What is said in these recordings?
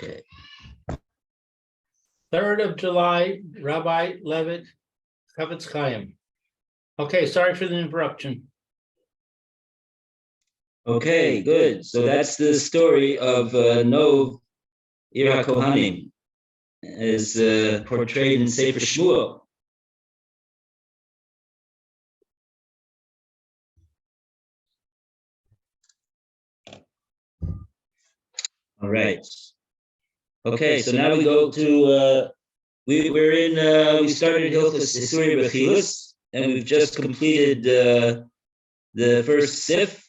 Okay. 3rd of July, Rabbi Levitt, Chaim. Okay, sorry for the interruption. Okay, good. So that's the story of Nov Ir HaKohanim, as portrayed in Sefer Shmuel. All right. Okay, so now we go to we started Hilchos Isuri Bechilus, and we've just completed the first sif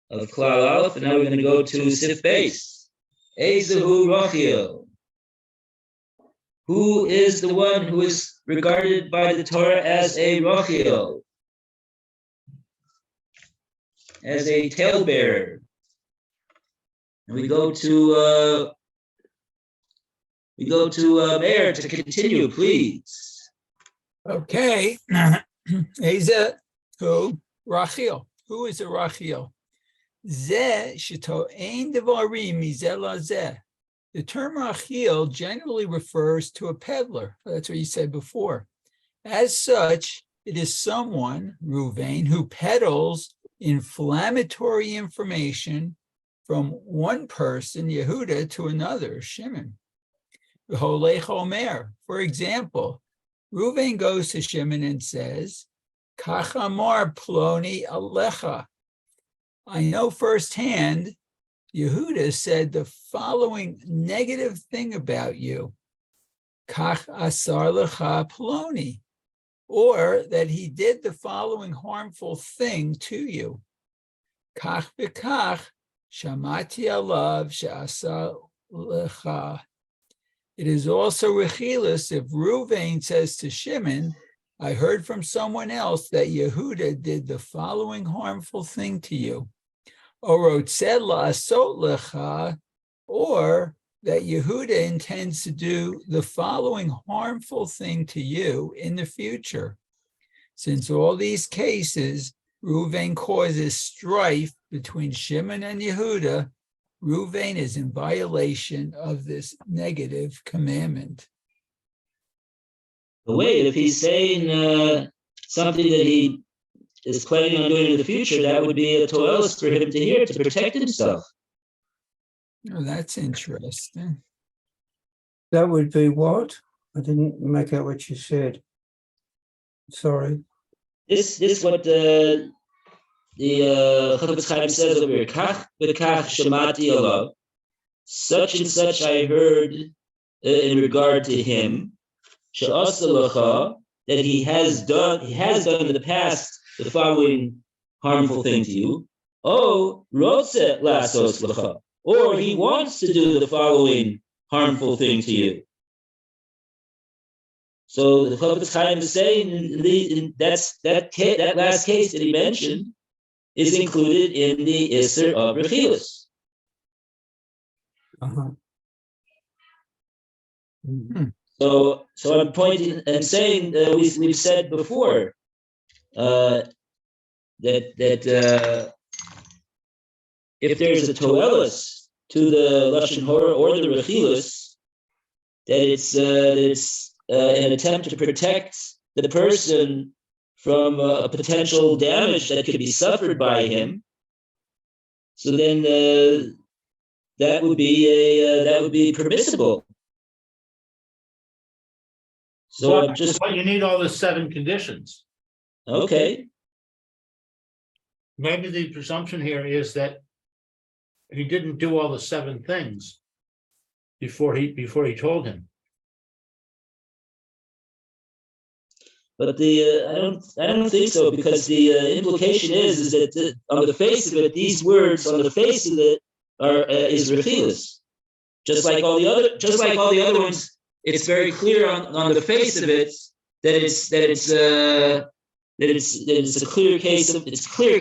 of Klal Aleph, and now we're going to go to sif base. Ezehu Rachel. Who is the one who is regarded by the Torah as a Rachel, as a talebearer? And we go to Meir to continue, please. Okay. Eza who? Rachel. Who is a Rachel? Zeh sheto'ein devarim mizeh lazeh. The term Rachel generally refers to a peddler. That's what you said before. As such, it is someone, Ruvain, who peddles inflammatory information from one person, Yehuda, to another, Shimon. Holech Omer. For example, Ruvain goes to Shimon and says, Kach amar ploni alecha. I know firsthand Yehuda said the following negative thing about you, Kach asar lecha ploni, or that he did the following harmful thing to you, Kach v'kach shamati alav she'asar lecha. It is also rechilus if Ruvain says to Shimon, I heard from someone else that Yehuda did the following harmful thing to you. Or that Yehuda intends to do the following harmful thing to you in the future. Since all these cases, Ruvain causes strife between Shimon and Yehuda, Ruvain is in violation of this negative commandment. But wait, if he's saying something that he is planning on doing in the future, that would be a toilus for him to hear to protect himself. Oh, that's interesting. That would be what? I didn't make out what you said. Sorry. This what the Choftez Chaim says over here. Kach v'kach shemati alav. Such and such I heard in regard to him. She'asa lecha, that he has done in the past the following harmful thing to you. Oh, rotze lasos lecha, or he wants to do the following harmful thing to you. So the Choftez Chaim is saying that last case that he mentioned is included in the Isser of Rechilus. Uh-huh. Mm-hmm. So I'm pointing and saying we've said before that if there's a toelus to the lashon hora or the rechilus, that it's an attempt to protect the person from a potential damage that could be suffered by him. So then that would be permissible. So I'm just. But you need all the 7 conditions. Okay. Maybe the presumption here is that he didn't do all the 7 things before he told him. But I don't think so, because the implication is that on the face of it, these words on the face of it are is rechilus. Just like all the other ones, it's very clear on the face of it that it's a clear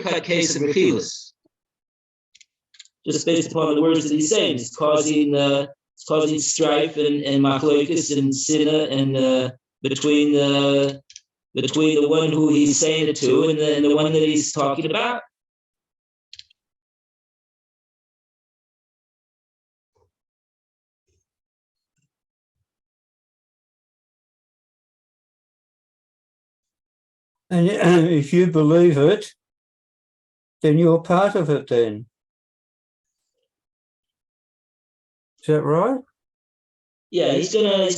cut case of rechilus. Just based upon the words that he's saying, it's causing strife and machlokas and sinna and between the one who he's saying it to and the one that he's talking about. And if you believe it, then you're part of it then. Is that right? Yeah, he's gonna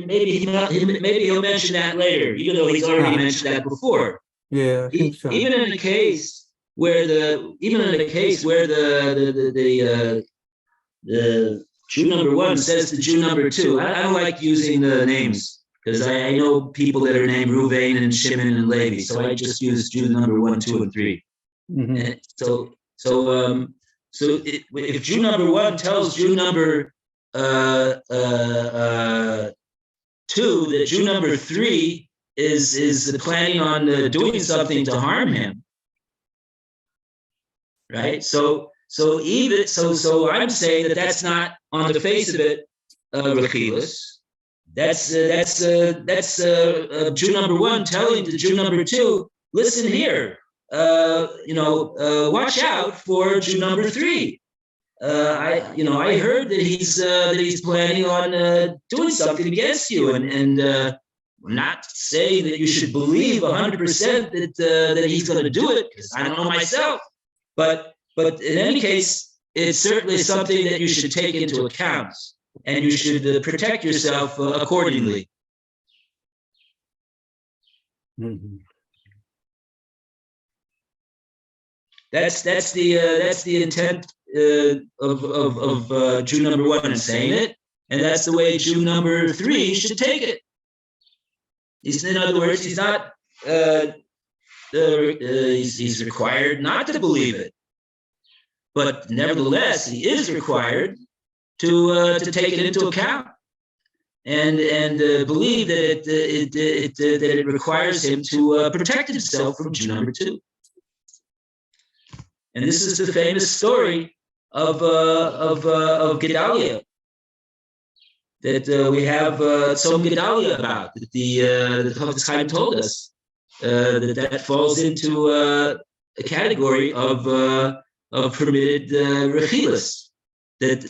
maybe he'll mention that later, even though he's already mentioned that before. Yeah, I think so. Even in the case where the Jew number one says to Jew number two, I don't like using the names because I know people that are named Ruvain and Shimon and Levi, so I just use Jew number 1, 2, and 3. Mhm. And so if Jew number one tells Jew number 2 that Jew number 3 is planning on doing something to harm him, right? So I'm saying that that's not on the face of it rechilus. That's Jew number 1 telling to Jew number 2, listen here, watch out for Jew number 3. I heard that he's planning on doing something against you, and not saying that you should believe 100% that he's going to do it, because I don't know myself. But in any case, it's certainly something that you should take into account, and you should protect yourself accordingly. Mhm. That's the intent of Jew number 1 in saying it, and that's the way Jew number 3 should take it. In other words, he's not he's required not to believe it, but nevertheless, he is required to take it into account and believe that it requires him to protect himself from Jew number 2. And this is the famous story of Gedaliah that we have some Gedaliah about, that the Choftez Chaim told us that falls into a category of permitted rechilus. That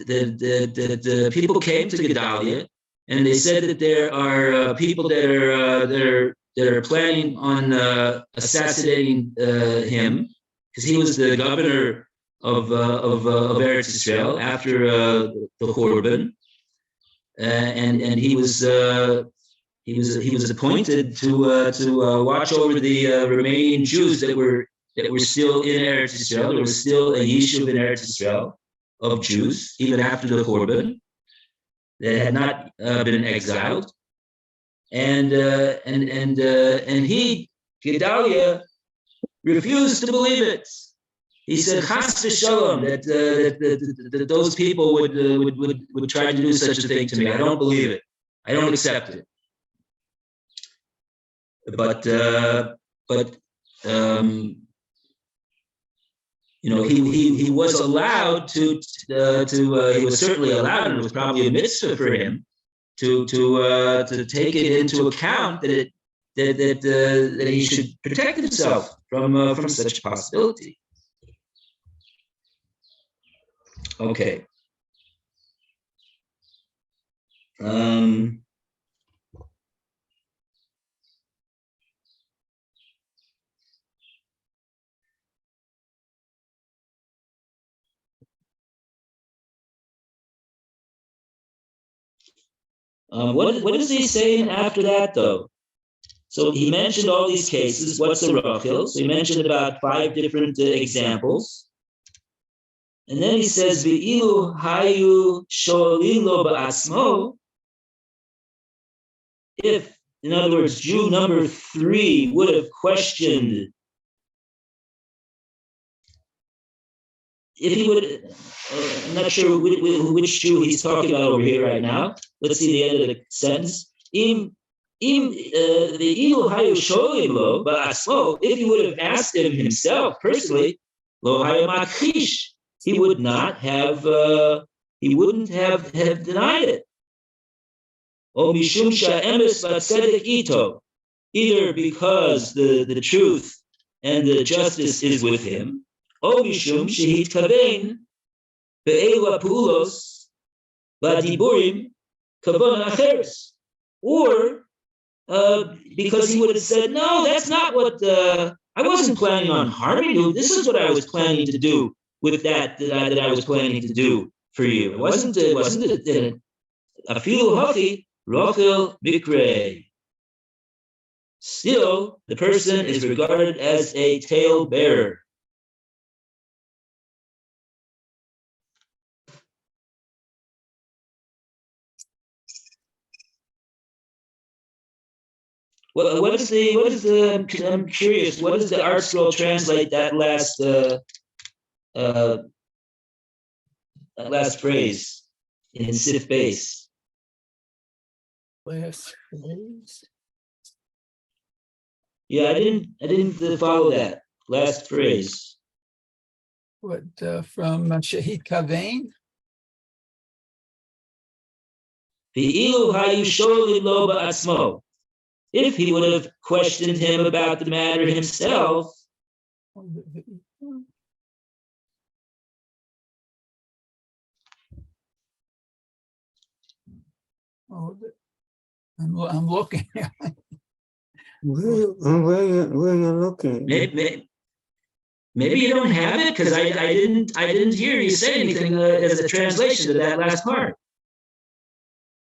people came to Gedaliah and they said that there are people that are planning on assassinating him, because he was the governor of Eretz Israel after the Churban, and he was appointed to watch over the remaining Jews that were still in Eretz Israel. There was still a yishuv in Eretz Israel of Jews even after the Churban that had not been exiled, and he, Gedaliah, refused to believe it. He said, "Chas v'shalom, that those people would try to do such a thing to me. I don't believe it. I don't accept it." But he was allowed to he was certainly allowed, and it was probably a mitzvah for him to take it into account that he should protect himself from such a possibility. Okay. What is he saying after that, though? So he mentioned all these cases. What's a rachil? So he mentioned about 5 different examples. And then he says, "V'ilu hayu sholim lo ba'asmo." If, in other words, Jew number 3 would have questioned, if he would, I'm not sure which Jew he's talking about over here right now. Let's see the end of the sentence. If he would have asked him himself personally, lo haya makhish, he would not have, he wouldn't have denied it. O mishum sha'emes v'tzedek ito, either because the truth and the justice is with him, o mishum shehit kavein be'elu ha'pulos v'adiburim kavon acheres, or because he would have said, no, that's not what I wasn't planning on harming you. This is what I was planning to do with that I was planning to do for you. It wasn't a filu hachi rochel bikrei. Still, the person is regarded as a tale bearer. What is the, I'm curious, what does the art scroll translate that last phrase in Sif base? Last phrase. Yeah, I didn't follow that last phrase. What, from Shahid Kavain? Ve'ilu hayu sholi lo ba'atzmo. If he would have questioned him about the matter himself, Oh, I'm looking. Where you looking? maybe you don't have it because I didn't hear you say anything as a translation to that last part.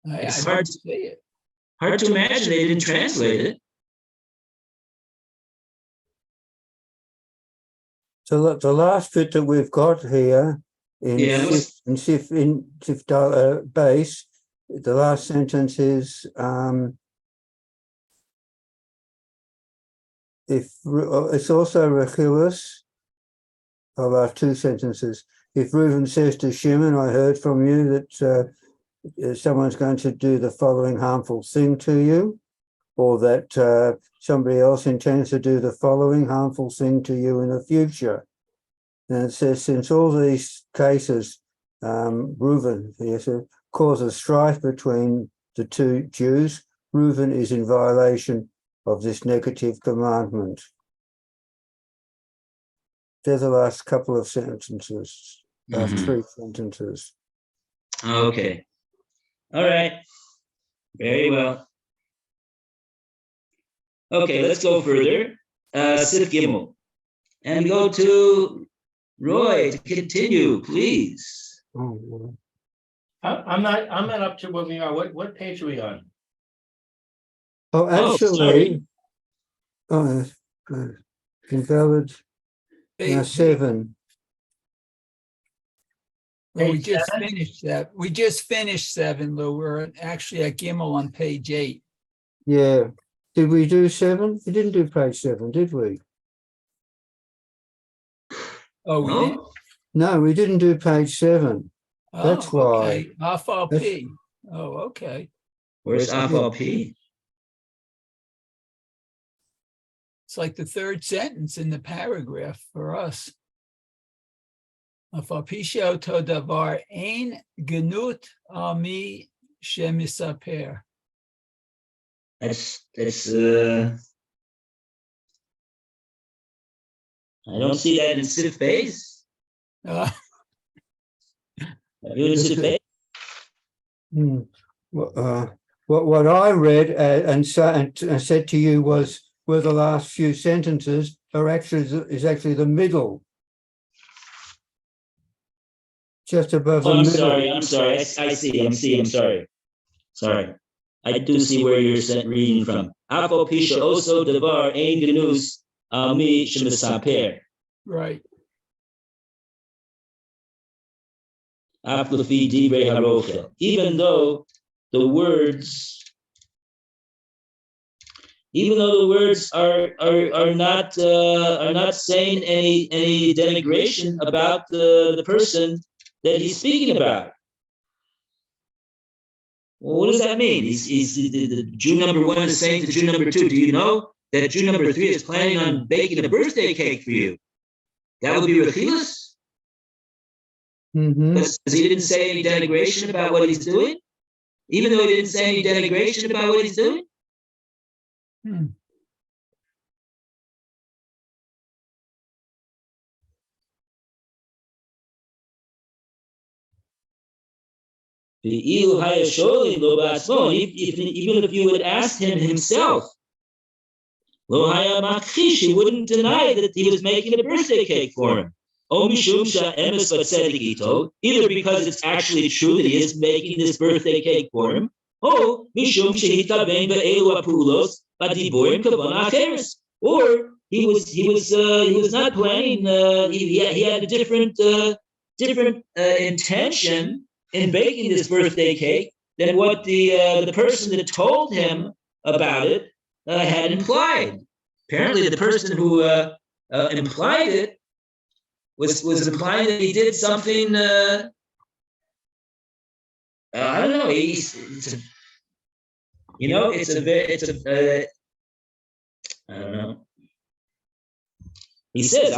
It's I hard don't see it. Hard to imagine they didn't translate it. So the last bit that we've got here in Sif base, the last sentence is if it's also Rechilus. Of our two sentences. If Reuven says to Shimon, I heard from you that someone's going to do the following harmful thing to you, or that somebody else intends to do the following harmful thing to you in the future. And it says, since all these cases, Reuven causes strife between the two Jews, Reuven is in violation of this negative commandment. They're the last couple of sentences, last three sentences. Okay. All right. Very well. Okay, let's go further. Sif Gimel. And we go to Roy to continue, please. Oh, I'm not up to where we are. What page are we on? actually, invalid. Now 7. Well, we Page just 7? finished that. We just finished 7, Lou. We're actually at Gimel on page 8. Yeah. Did we do 7? We didn't do page 7, did we? Oh, we did? No, we didn't do page 7. That's why. Okay. Afal P. Oh, okay. Where's Afal P? It's like the third sentence in the paragraph for us. Afal Pisho Todavar Ein Genut Ami Shemisaper. That's I don't see that in Sif base. You in Sif base? What I read and said to you were the last few sentences is actually the middle. Just above the middle. I'm sorry. I see. I'm sorry. Sorry. I do see where you're reading from. Afo pisha oso devar ein genus al mi shemisaper. Right. Aflufi dibre harochel. Even though the words are not saying any denigration about the person that he's speaking about. Well, what does that mean? He's the Jew number 1 is saying to Jew number 2, do you know that Jew number 3 is planning on baking a birthday cake for you? That would be Rechilus? Because he didn't say any denigration about what he's doing? Even though he didn't say any denigration about what he's doing? Even if you would ask him himself, he wouldn't deny that he was making a birthday cake for him. Either because it's actually true that he is making this birthday cake for him, or he was not planning. He had a different intention in baking this birthday cake than what the person that told him about it had implied. Apparently, the person who implied it was implying that he did something. I don't know. I don't know. He says,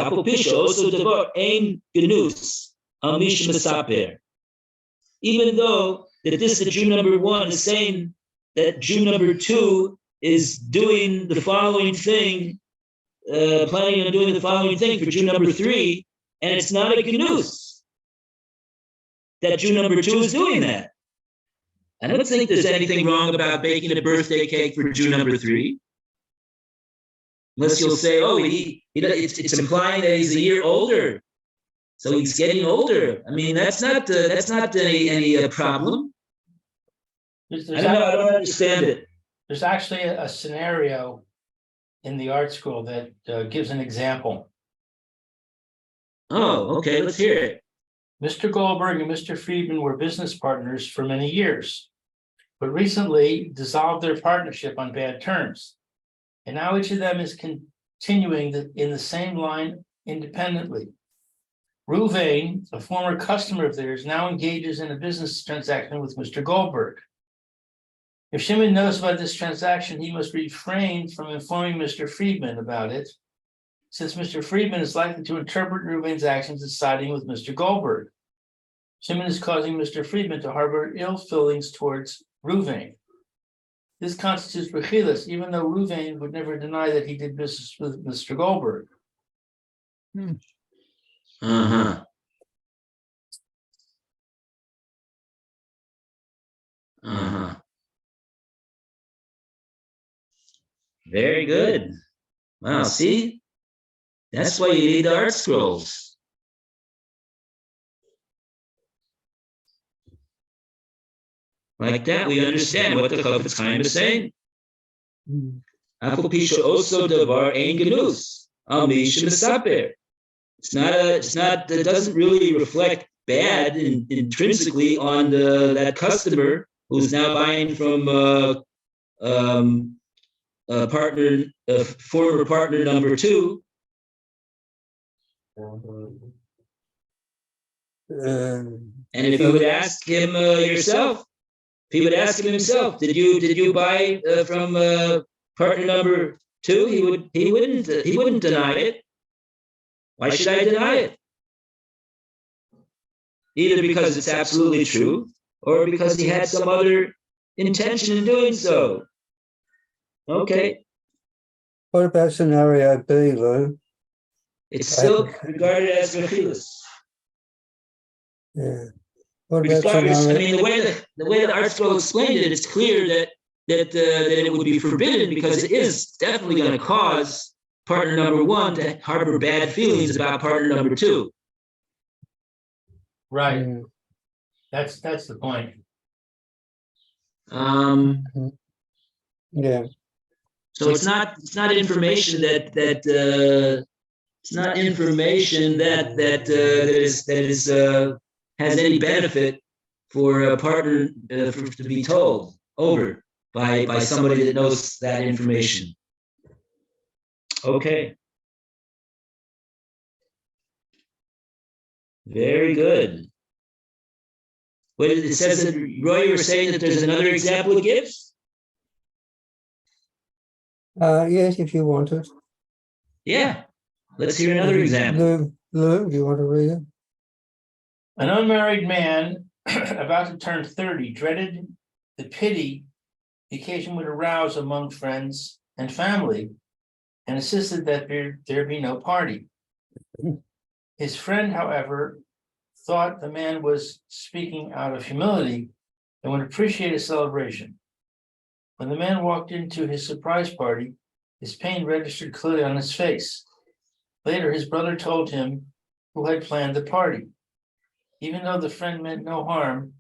even though that this Jew number one is saying that Jew number two is doing the following thing, planning on doing the following thing for Jew number three, and it's not a gnus that Jew number two is doing that. I don't think there's anything wrong about baking a birthday cake for Jew number three. Unless you'll say, oh, it's implying that he's a year older, so he's getting older. I mean, that's not any problem. I don't understand it. There's actually a scenario in the art school that gives an example. Oh, okay, let's hear it. Mr. Goldberg and Mr. Friedman were business partners for many years, but recently dissolved their partnership on bad terms. And now each of them is continuing in the same line independently. Ruvain, a former customer of theirs, now engages in a business transaction with Mr. Goldberg. If Shimon knows about this transaction, he must refrain from informing Mr. Friedman about it, since Mr. Friedman is likely to interpret Ruvain's actions as siding with Mr. Goldberg. Shimon is causing Mr. Friedman to harbor ill feelings towards Ruvain. This constitutes rechilas, even though Ruvain would never deny that he did business with Mr. Goldberg. Uh-huh. Uh-huh. Very good. Wow, see? That's why you need the art scrolls. Like that, we understand what the Choftez Chaim is saying. It doesn't really reflect bad intrinsically on that customer who's now buying from former partner number two. And if you would ask him yourself, if he would ask him himself, did you buy from partner number two? He wouldn't deny it. Why should I deny it? Either because it's absolutely true, or because he had some other intention in doing so. Okay. What about scenario B, Lou? It's still regarded as rechilas. Yeah. What Because, about I scenario? mean, the way the art scroll explained it, it's clear that it would be forbidden because it is definitely going to cause partner number one to harbor bad feelings about partner number two. Right. That's the point. Yeah. So it's not information that has any benefit for a partner to be told over by somebody that knows that information. Okay. Very good. Wait, it says that Roy, you were saying that there's another example it gives? Yes, if you want it. Yeah. Let's hear another example. Lou, do you want to read it? An unmarried man about to turn 30 dreaded the pity the occasion would arouse among friends and family, and insisted that there be no party. His friend, however, thought the man was speaking out of humility and would appreciate a celebration. When the man walked into his surprise party, his pain registered clearly on his face. Later, his brother told him who had planned the party. Even though the friend meant no harm,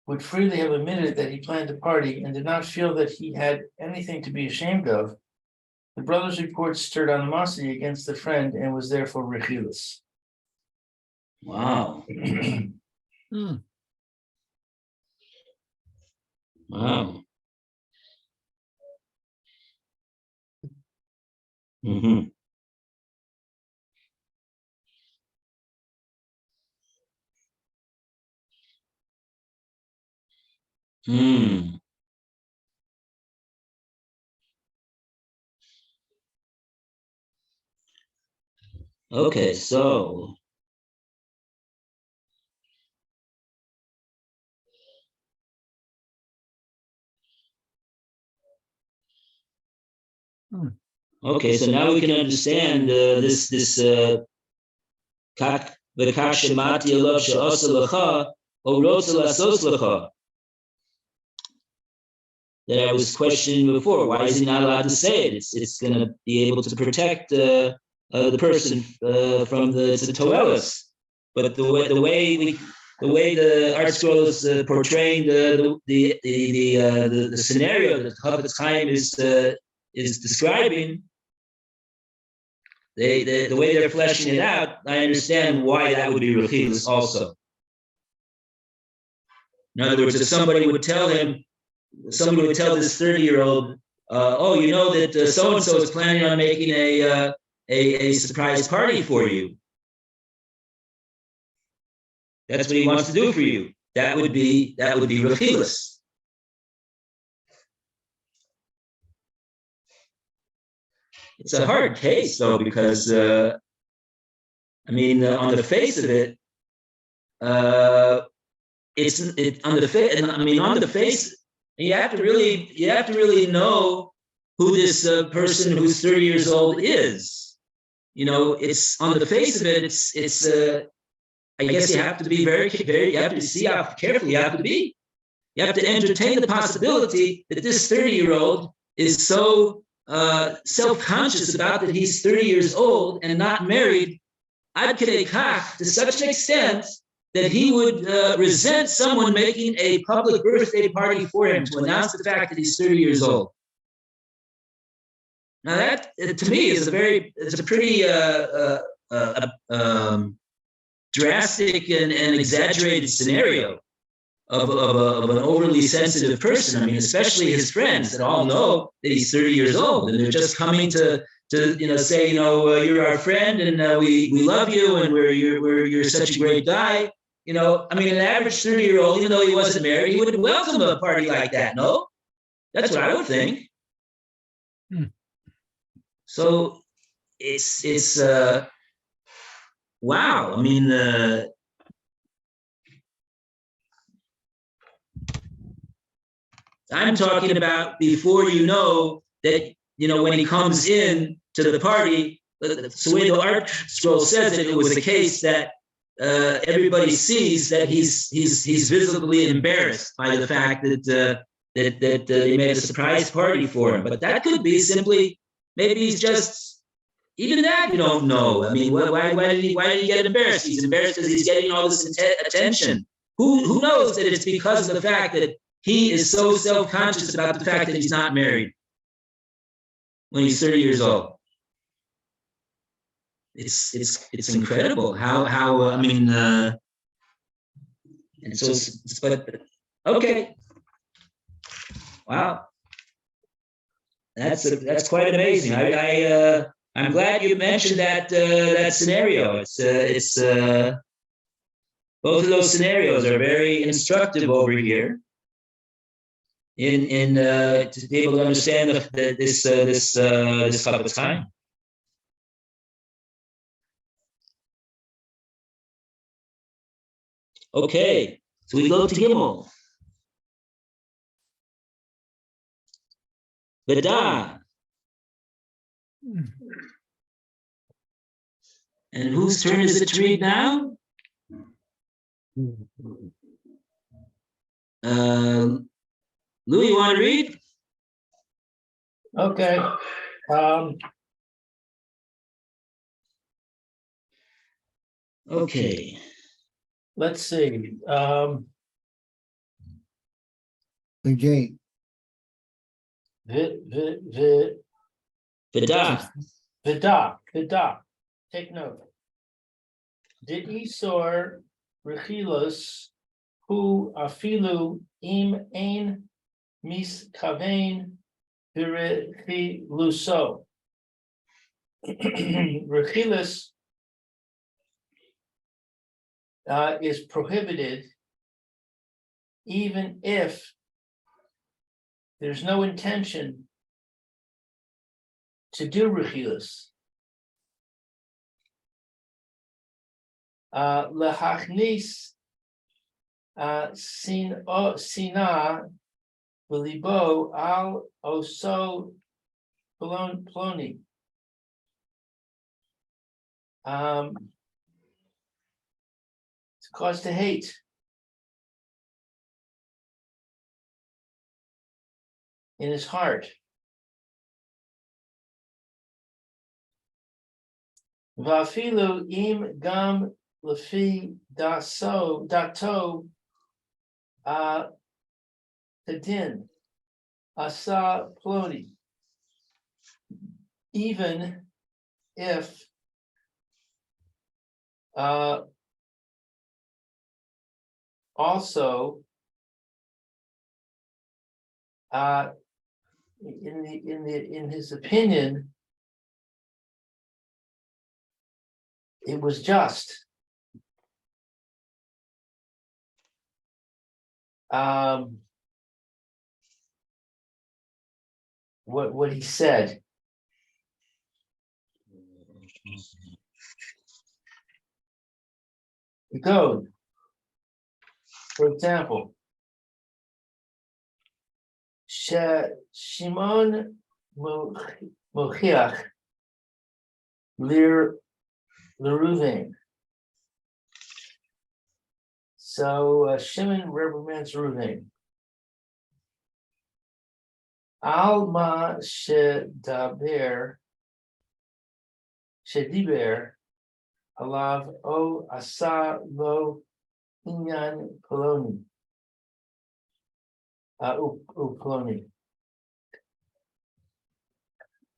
would freely have admitted that he planned the party and did not feel that he had anything to be ashamed of, the brother's report stirred animosity against the friend and was therefore rechilus. Wow. Hmm. Wow. Mm-hmm. Hmm. Okay, so okay, so now we can understand this kak v'kak shemati alav she'asa lecha o rotza lasos lecha that I was questioning before. Why is he not allowed to say it? It's going to be able to protect the person from the toelis. But the way the art scroll is portraying the scenario that Choftez Chaim is describing, the way they're fleshing it out, I understand why that would be rechilus also. In other words, if somebody would tell this 30-year-old, oh, you know that so-and-so is planning on making a surprise party for you. That's what he wants to do for you. That would be rechilus. It's a hard case though, because on the face of it, on the face, you have to really know who this person who's 30 years old is. You know, it's on the face of it. It's I guess you have to be very, you have to see how careful you have to be. You have to entertain the possibility that this 30-year-old is so self-conscious about that he's 30 years old and not married, ad kedei kach, to such an extent that he would resent someone making a public birthday party for him to announce the fact that he's 30 years old. Now that, to me, is a pretty drastic and exaggerated scenario of an overly sensitive person. I mean, especially his friends that all know that he's 30 years old, and they're just coming to say, you're our friend, and we love you, and you're such a great guy. An average 30-year-old, even though he wasn't married, he would welcome a party like that. No, that's what I would think. So it's wow. I'm talking about before that, when he comes in to the party, so the way the art scroll says it was a case that everybody sees that he's visibly embarrassed by the fact that they made a surprise party for him. But that could be simply, maybe he's just, even that you don't know. Why did he get embarrassed? He's embarrassed because he's getting all this attention. Who knows that it's because of the fact that he is so self-conscious about the fact that he's not married when he's 30 years old. It's incredible how and so, but okay, wow, that's quite amazing. I'm glad you mentioned that scenario. It's both of those scenarios are very instructive over here in to be able to understand this Choftez Chaim. Okay, so we go to Gimel. Veda. And whose turn is it to read now? Lou, you want to read? Okay. Okay. Let's see. Jay, Vidak. Take note. Did Esor Rechilos who afilu im ein mis kavein Luso. Rechilos is prohibited even if there's no intention to do rechilos. Lehachnis sina v'libo al oso ploni. To cause to hate. In his heart. Vafilu im gam lefi dato tadin asa ploni. Even if also in his opinion, it was just. What he said. The code, for example, Shimon Mochiach Lir Ruvain. So Shimon reprimands Ruvain. Alma Shediber Alav O Asa Lo Inyan Poloni. Uploni.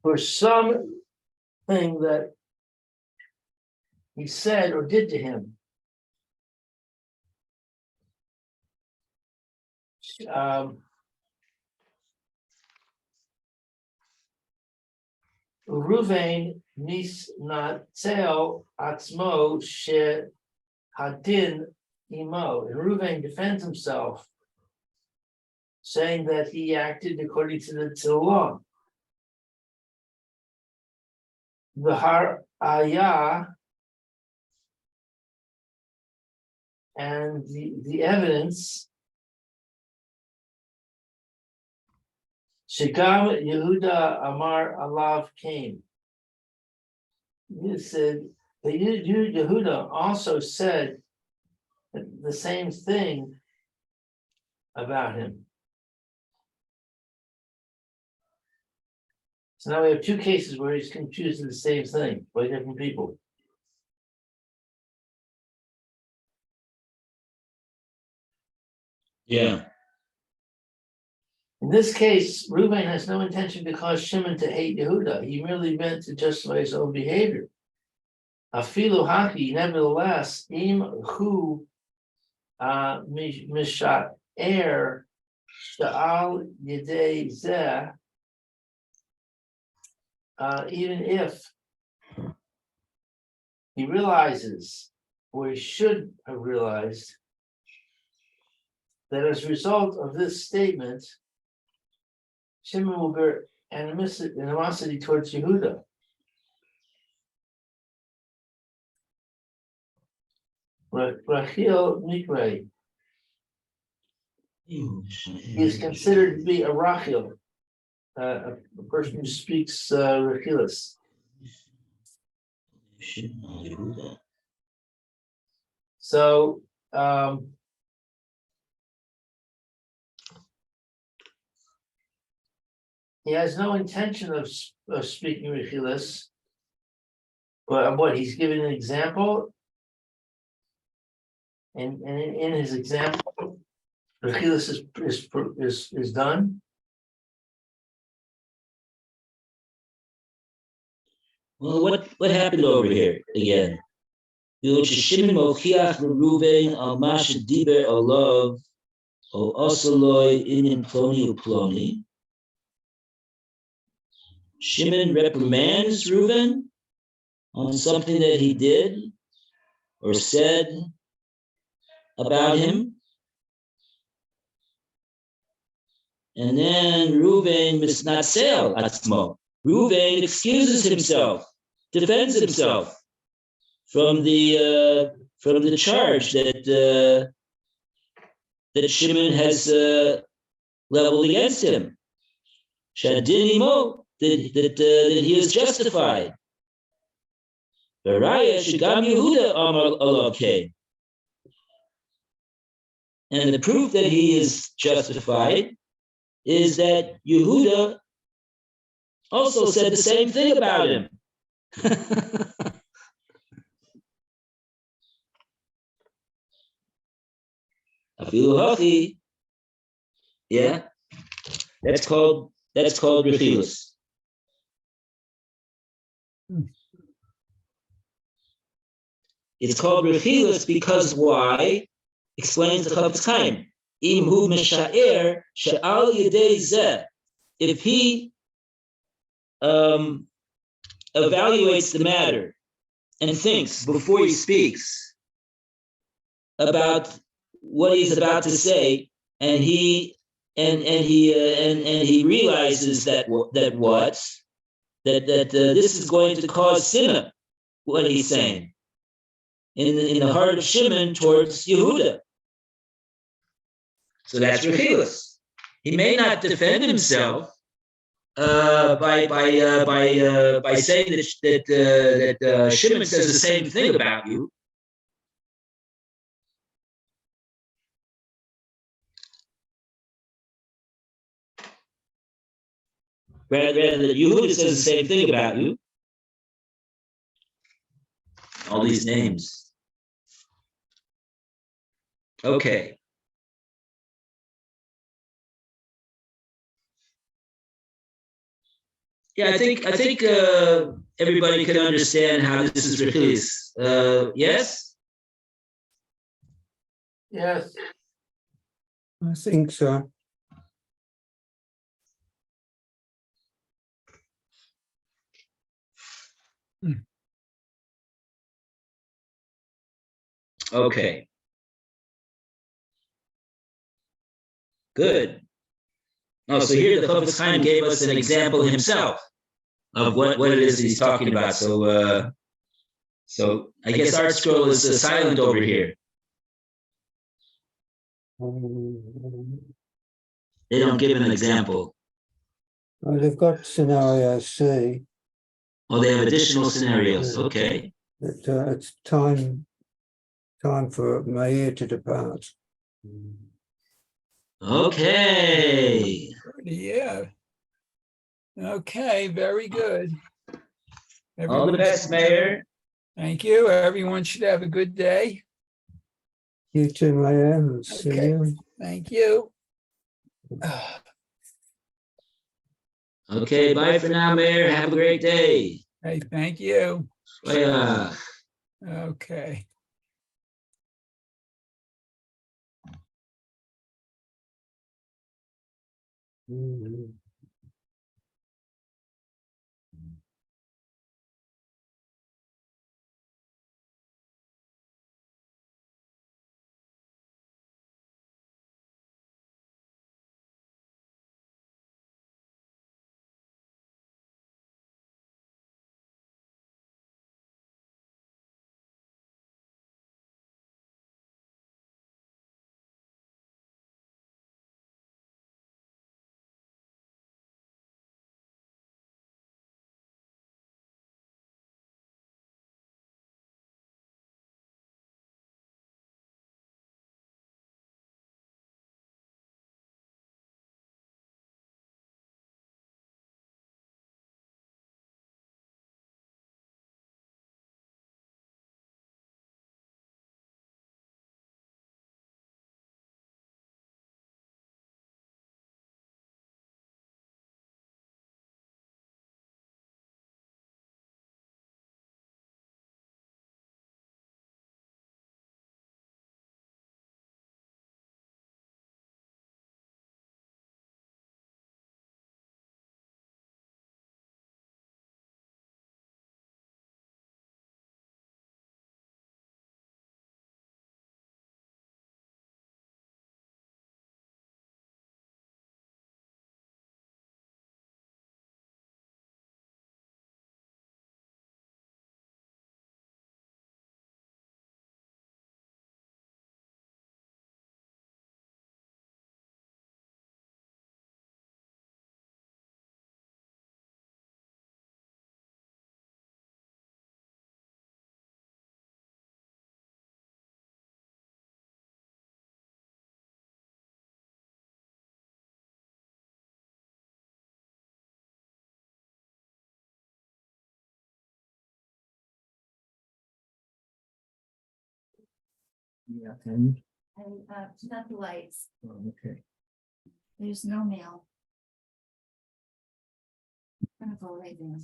For something that he said or did to him. Ruvain nis natel atzmo she hadin imo. And Ruvain defends himself, saying that he acted according to the law. The har ayah and the evidence. Shekam Yehuda Amar Alav came. He said that Yehuda also said the same thing about him. So now we have two cases where he's confusing the same thing by different people. Yeah. In this case, Reuben has no intention to cause Shimon to hate Yehuda. He merely meant to justify his own behavior. Afilu haki, nevertheless, im hu mishat er sha'al yedei zeh. Even if he realizes, or he should have realized, that as a result of this statement, Shimon will bear animosity towards Yehuda. Rachel Mikre is considered to be a Rachel, a person who speaks Rachilis. So he has no intention of speaking Rechilas. But what, he's giving an example? And in his example, Rechilas is done? Well, what happened over here again? Shimon mochiach Reuven al masha diber alav o osaloi inin ploni uploni. Shimon reprimands Reuven on something that he did or said about him. And then Reuven misnatsel atzmo. Reuven excuses himself, defends himself from the charge that Shimon has leveled against him. Shadinimo, that he is justified. Baraya Shigam Yehuda Amar Alav came. And the proof that he is justified is that Yehuda also said the same thing about him. Afilu Hachi, yeah, that's called Rechilus. It's called Rechilus because why? Explains the Choftez Chaim. Im hu meshaer she'al yedei zeh. If he evaluates the matter and thinks before he speaks about what he's about to say, and he realizes that this is going to cause sinna, what he's saying in the heart of Shimon towards Yehuda. So that's Rechilus. He may not defend himself by saying that Shimon says the same thing about you. Rather that Yehuda says the same thing about you. All these names. Okay. Yeah, I think everybody can understand how this is Rechilus. Yes? Yes. I think so. Okay. Good. Oh, so here the Choftez Chaim gave us an example himself of what it is that he's talking about. So I guess Art Scroll is silent over here. They don't give an example. Well, they've got scenario C. Oh, they have additional scenarios. Okay. That it's time for Meir to depart. Okay. Yeah. Okay, very good. All the best, Mayor. Thank you. Everyone should have a good day. You too, Meir. See Okay. you. Thank you. Okay, bye for now, Mayor. Have a great day. Hey, thank you. Bye. Okay. Mhm. Yeah, and, Not the lights. oh, okay. There's no mail. I'm gonna go right there.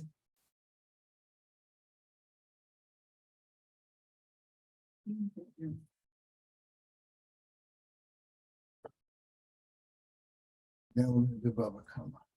Now we're gonna do Baba Kama.